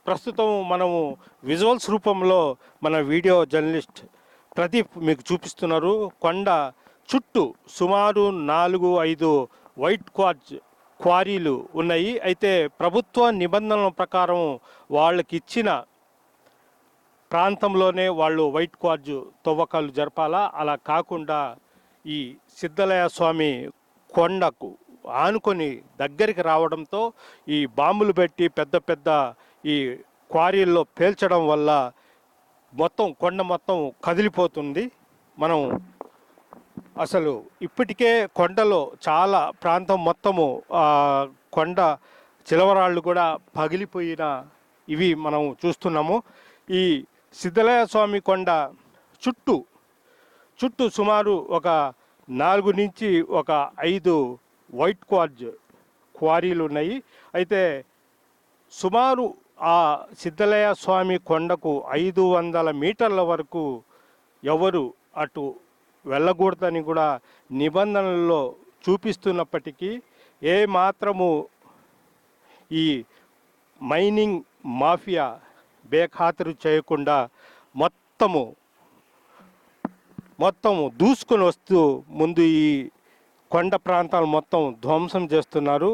ప్రస్తుతం మనము విజువల్స్ రూపంలో మన వీడియో జర్నలిస్ట్ ప్రదీప్ మీకు చూపిస్తున్నారు. కొండ చుట్టూ సుమారు 4-5 వైట్ క్వారీలు ఉన్నాయి. అయితే ప్రభుత్వ నిబంధనల ప్రకారం వాళ్ళకి ఇచ్చిన ప్రాంతంలోనే వాళ్ళు వైట్ క్వార్జ్ తవ్వకాలు జరపాలా. అలా కాకుండా ఈ సిద్ధలయ స్వామి కొండకు ఆనుకొని దగ్గరికి రావడంతో ఈ బాంబులు పెట్టి పెద్ద పెద్ద ఈ క్వారీల్లో పేల్చడం వల్ల మొత్తం కొండ మొత్తం కదిలిపోతుంది. మనం అసలు ఇప్పటికే కొండలో చాలా ప్రాంతం మొత్తము కొండ చిలవరాళ్ళు కూడా పగిలిపోయిన ఇవి మనం చూస్తున్నాము. ఈ సిద్ధలయ స్వామి కొండ చుట్టూ సుమారు ఒక 4 నుంచి 5 వైట్ క్వారీలు ఉన్నాయి. అయితే సుమారు ఆ సిద్ధలయ స్వామి కొండకు 500 మీటర్ల వరకు ఎవరు అటు వెళ్ళకూడదని కూడా నిబంధనల్లో చూపిస్తున్నప్పటికీ ఏ మాత్రము ఈ మైనింగ్ మాఫియా బేఖాతరు చేయకుండా మొత్తము దూసుకొని వస్తూ ముందు ఈ కొండ ప్రాంతాలు మొత్తం ధ్వంసం చేస్తున్నారు.